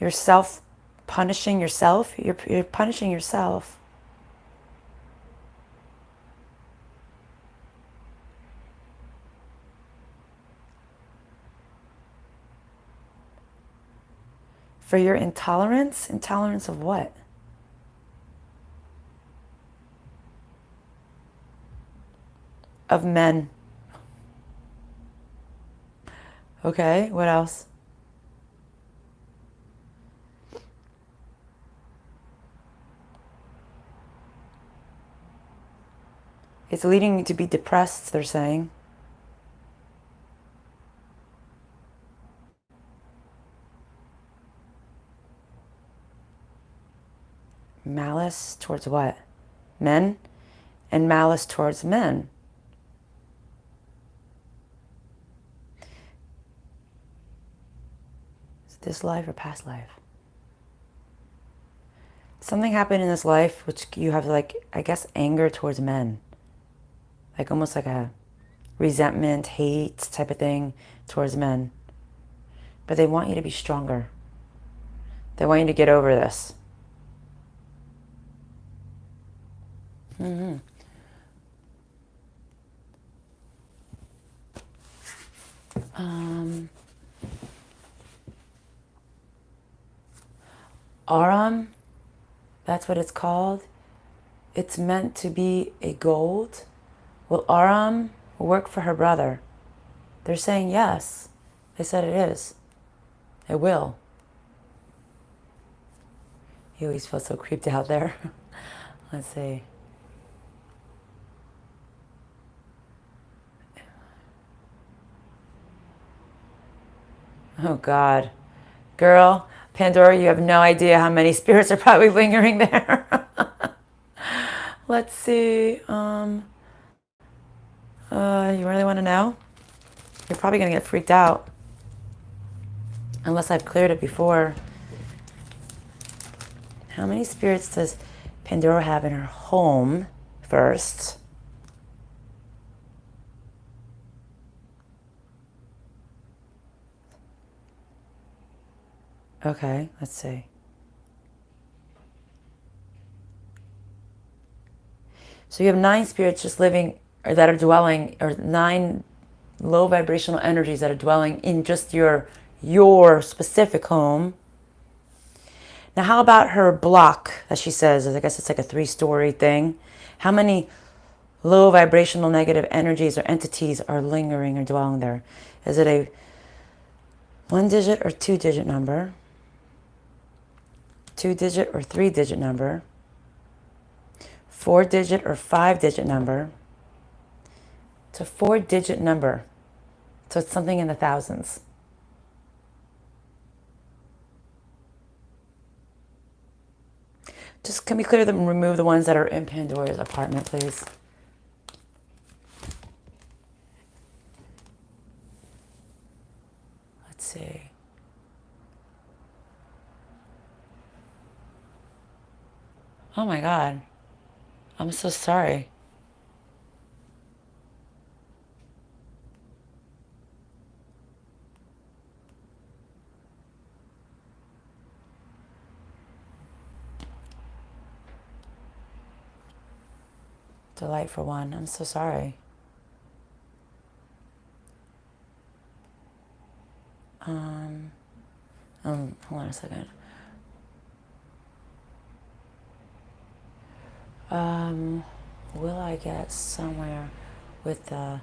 You're self-punishing yourself. You're punishing yourself. For your intolerance? Intolerance of what? Of men. Okay, what else? It's leading you to be depressed, they're saying. Malice towards what? Men? And malice towards men. Is it this life or past life? Something happened in this life which you have, like, I guess, anger towards men. Like almost like a resentment, hate type of thing towards men. But they want you to be stronger. They want you to get over this. Aram, that's what it's called. It's meant to be a gold. Will Aram work for her brother? They're saying yes. They said it is. It will. You always feel so creeped out there. Let's see. Oh, God. Girl, Pandora, you have no idea how many spirits are probably lingering there. Let's see. You really want to know? You're probably going to get freaked out unless I've cleared it before. How many spirits does Pandora have in her home first? Okay, let's see. So you have 9 spirits just living, or that are dwelling, or 9 low vibrational energies that are dwelling in just your specific home. Now, how about her block that she says? I guess it's like a 3-story thing. How many low vibrational negative energies or entities are lingering or dwelling there? Is it a 1-digit or 2-digit number? 2-digit or 3-digit number? 4-digit or 5-digit number? It's a 4-digit number. So it's something in the thousands. Just can we clear them and remove the ones that are in Pandora's apartment, please? Let's see. Oh my God. I'm so sorry. Delight for one. I'm so sorry. Hold on a second. Will I get somewhere with the...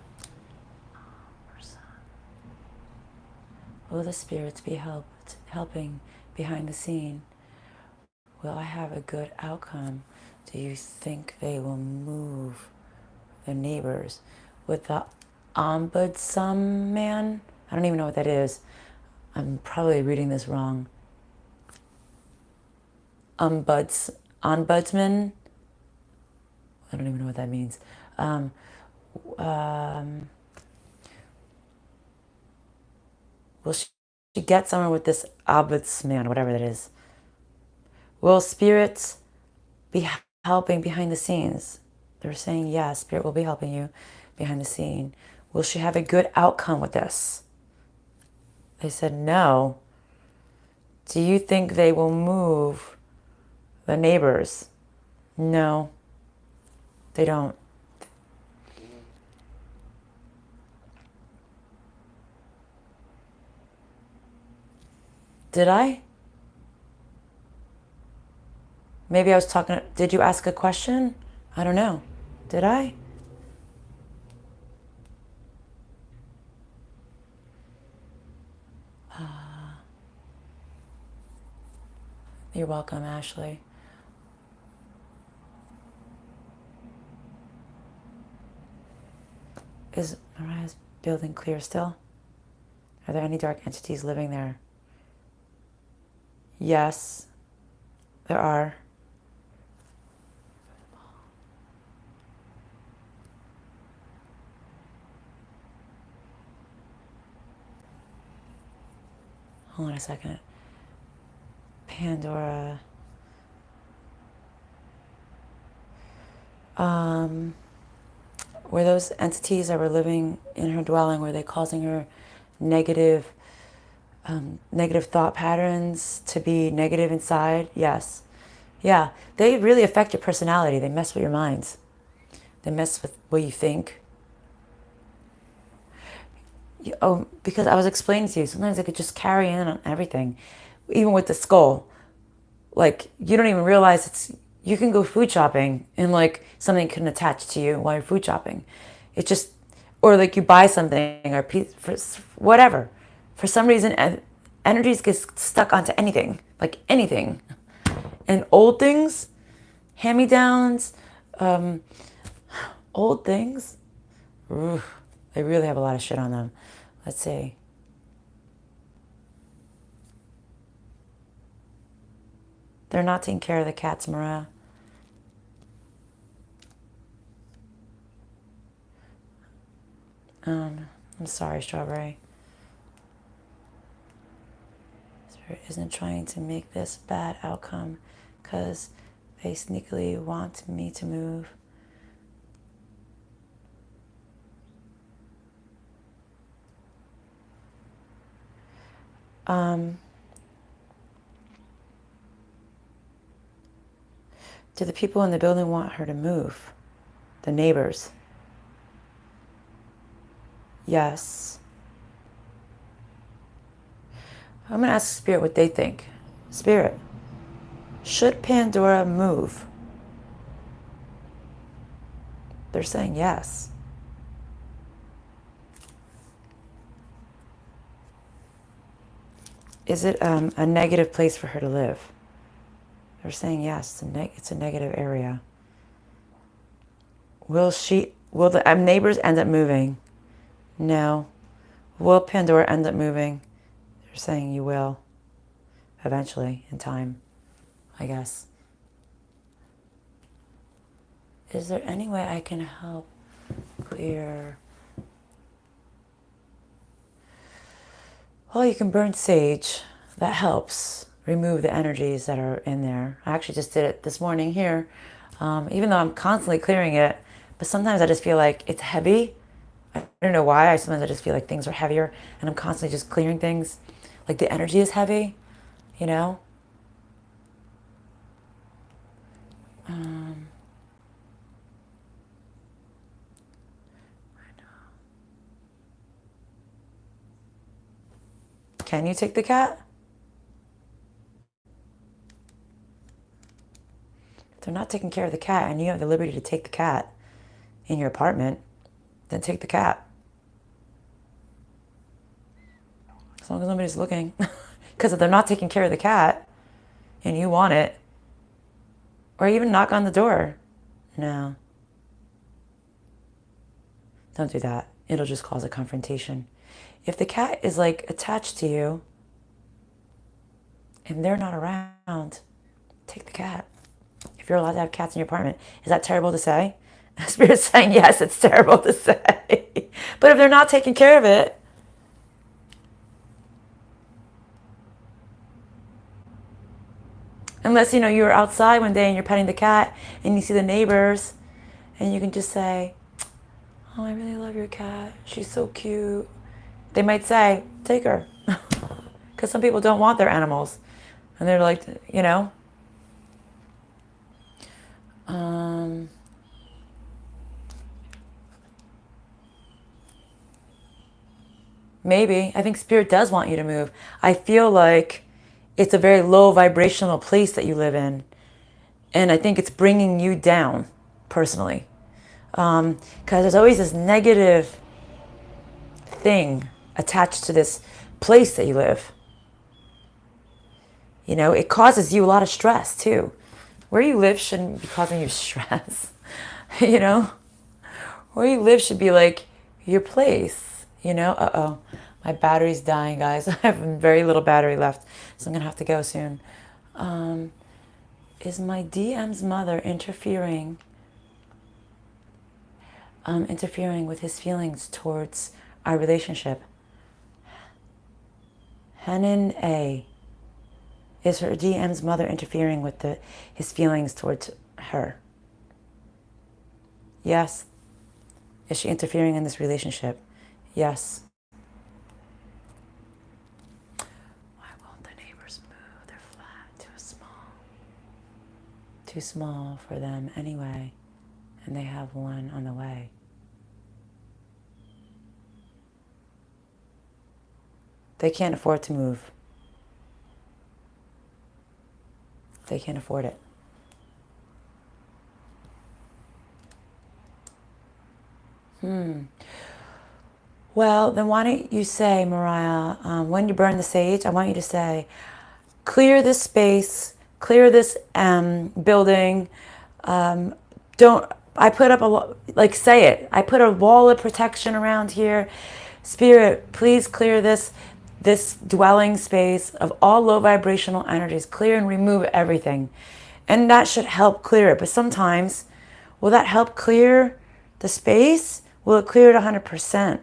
Will the spirits be helping behind the scene? Will I have a good outcome? Do you think they will move the neighbors? With the ombudsman? I don't even know what that is. I'm probably reading this wrong. Ombudsman? I don't even know what that means. Will she get somewhere with this ombudsman, whatever that is? Will spirits be helping behind the scenes? They're saying yes, spirit will be helping you behind the scene. Will she have a good outcome with this? They said no. Do you think they will move the neighbors? No, they don't. Did I? Maybe I was talking. Did you ask a question? I don't know. Did I? You're welcome, Ashley. Is Mariah's building clear still? Are there any dark entities living there? Yes, there are. Hold on a second. Pandora. Were those entities that were living in her dwelling, were they causing her negative, negative thought patterns to be negative inside? Yes. Yeah, they really affect your personality. They mess with your minds. They mess with what you think. Oh, because I was explaining to you, sometimes they could just carry in on everything, even with the skull. Like, you don't even realize you can go food shopping and like something can attach to you while you're food shopping. It just, or like you buy something or for whatever. For some reason, energies get stuck onto anything, like anything. And old things, hand-me-downs, old things, they really have a lot of shit on them. Let's see. They're not taking care of the cats, Mariah. I'm sorry, Strawberry. Spirit isn't trying to make this bad outcome because they sneakily want me to move. Do the people in the building want her to move? The neighbors? Yes. I'm going to ask Spirit what they think. Spirit, should Pandora move? They're saying yes. Is it a negative place for her to live? They're saying yes, it's a negative area. Will the neighbors end up moving? No. Will Pandora end up moving? They're saying you will. Eventually, in time, I guess. Is there any way I can help clear? Well, you can burn sage. That helps remove the energies that are in there. I actually just did it this morning here. Even though I'm constantly clearing it, but sometimes I just feel like it's heavy. I don't know why. Sometimes I just feel like things are heavier and I'm constantly just clearing things. Like the energy is heavy, you know? Can you take the cat? If they're not taking care of the cat and you have the liberty to take the cat in your apartment, then take the cat. As long as nobody's looking. Because if they're not taking care of the cat and you want it, or even knock on the door. No. Don't do that. It'll just cause a confrontation. If the cat is like attached to you and they're not around, take the cat. If you're allowed to have cats in your apartment, is that terrible to say? Spirit's saying yes, it's terrible to say. But if they're not taking care of it, unless, you were outside one day and you're petting the cat and you see the neighbors and you can just say, oh, I really love your cat. She's so cute. They might say, take her. Because some people don't want their animals. And they're like, maybe. I think Spirit does want you to move. I feel like it's a very low vibrational place that you live in. And I think it's bringing you down, personally. Because there's always this negative thing attached to this place that you live. It causes you a lot of stress, too. Where you live shouldn't be causing you stress, Where you live should be like your place, Uh-oh, my battery's dying, guys. I have very little battery left, so I'm going to have to go soon. Is my DM's mother interfering with his feelings towards our relationship? Henan A. Is her DM's mother interfering with his feelings towards her? Yes. Is she interfering in this relationship? Yes. Why won't the neighbors move? They're flat, too small. Too small for them anyway. And they have one on the way. They can't afford to move. They can't afford it. Well, then why don't you say, Mariah, when you burn the sage, I want you to say, clear this space, clear this building. I put up say it. I put a wall of protection around here. Spirit, please clear this dwelling space of all low vibrational energies. Clear and remove everything. And that should help clear it. But sometimes, will that help clear the space? Will it clear it 100%?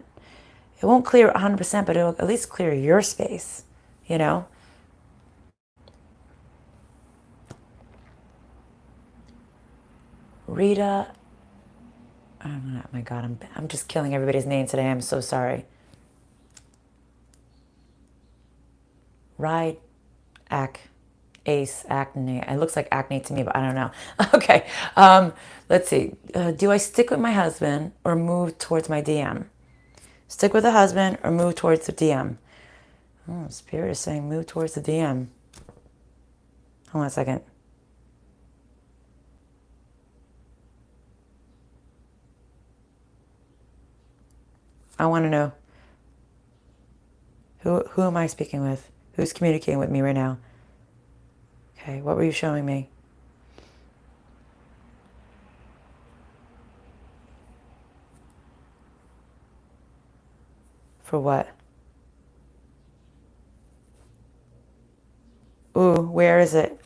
It won't clear 100%, but it'll at least clear your space, you know? Rita, oh my God, I'm just killing everybody's name today. I'm so sorry. Ride, Ace, acne. It looks like acne to me, but I don't know. Okay, let's see. Do I stick with my husband or move towards my DM? Stick with the husband or move towards the DM? Oh, Spirit is saying move towards the DM. Hold on a second. I want to know. Who am I speaking with? Who's communicating with me right now? Okay, what were you showing me? For what? Ooh, where is it?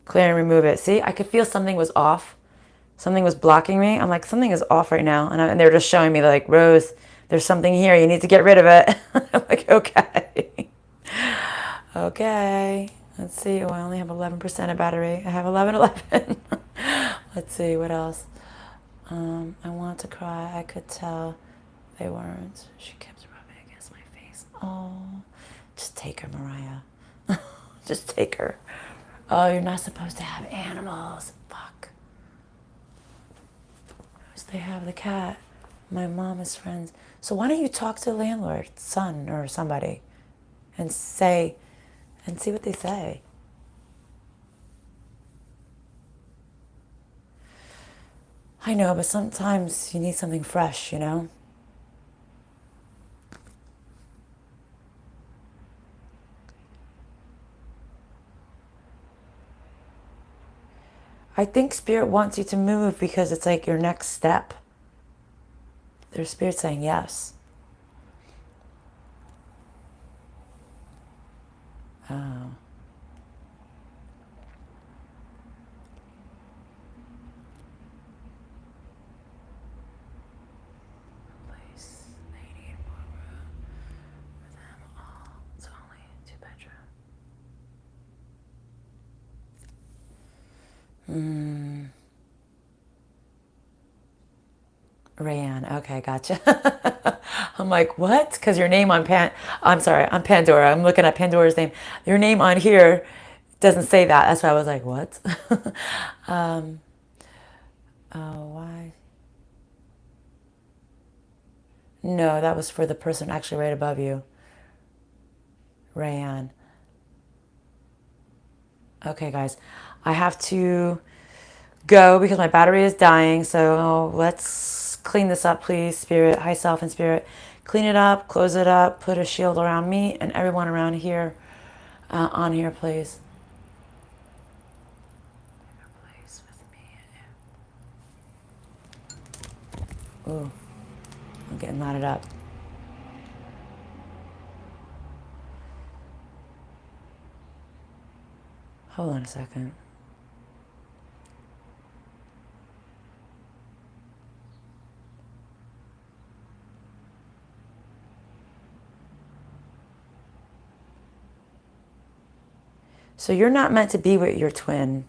Clear and remove it. See, I could feel something was off. Something was blocking me. I'm like, something is off right now. And they're just showing me, like, Rose, there's something here. You need to get rid of it. I'm like, okay. Okay. Let's see. Oh, I only have 11% of battery. I have 11. Let's see. What else? I want to cry. I could tell they weren't. She kept rubbing against my face. Oh, just take her, Mariah. Just take her. Oh, you're not supposed to have animals. Fuck. They have the cat. My mom is friends. So why don't you talk to the landlord, son, or somebody, and see what they say. I know, but sometimes you need something fresh, you know? I think Spirit wants you to move because it's like your next step. Their Spirit saying yes. Oh. Place. They need more room for them all. It's only a 2-bedroom. Rayanne, okay, gotcha. I'm like, what? Because your name on I'm sorry, on Pandora. I'm looking at Pandora's name. Your name on here doesn't say that. That's why I was like, what? Oh, why? No, that was for the person actually right above you. Rayanne. Okay, guys. I have to go because my battery is dying. So let's clean this up, please. Spirit, high self and spirit. Clean it up, close it up, put a shield around me and everyone around here, on here, please. Ooh, I'm getting knotted up. Hold on a second. So you're not meant to be with your twin.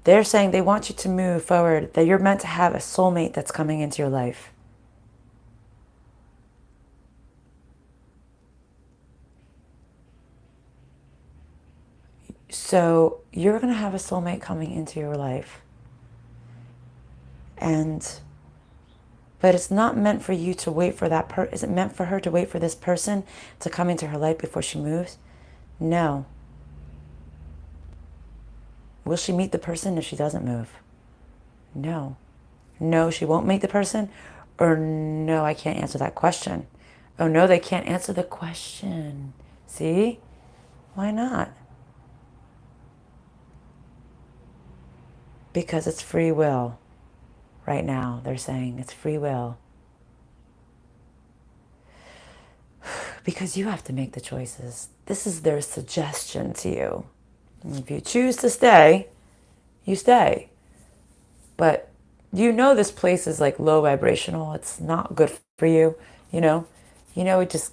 They're saying they want you to move forward, that you're meant to have a soulmate that's coming into your life. So you're going to have a soulmate coming into your life. But it's not meant for you to wait for that is it meant for her to wait for this person to come into her life before she moves? No. Will she meet the person if she doesn't move? No. No, she won't meet the person? Or no, I can't answer that question. Oh no, they can't answer the question. See? Why not? Because it's free will. Right now, they're saying it's free will. Because you have to make the choices. This is their suggestion to you. And if you choose to stay, you stay. But you know this place is like low vibrational. It's not good for you, you know? It just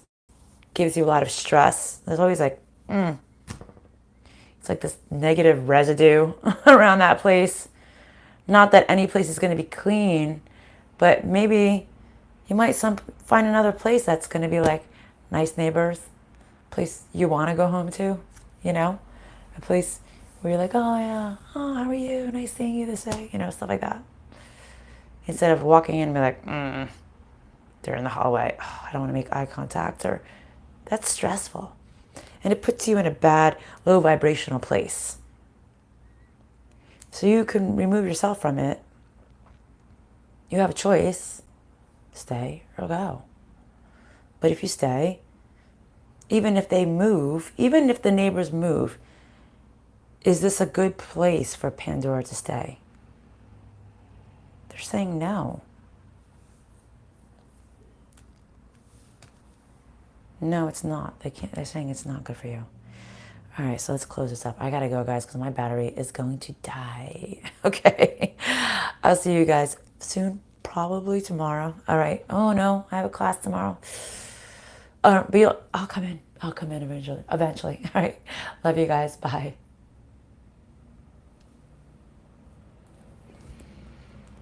gives you a lot of stress. There's always like, it's like this negative residue around that place. Not that any place is going to be clean, but maybe you might find another place that's going to be like nice neighbors, place you want to go home to, a place where you're like, oh yeah, oh, how are you? Nice seeing you this day, stuff like that. Instead of walking in and be like, they're in the hallway. Oh, I don't want to make eye contact, or that's stressful. And it puts you in a bad, low vibrational place. So you can remove yourself from it. You have a choice, stay or go. But if you stay, even if they move, even if the neighbors move, is this a good place for Pandora to stay? They're saying no. No, it's not. They're saying it's not good for you. All right, so let's close this up. I gotta go, guys, because my battery is going to die. Okay. I'll see you guys soon, probably tomorrow. All right. Oh, no, I have a class tomorrow. But I'll come in. I'll come in eventually. All right. Love you guys. Bye.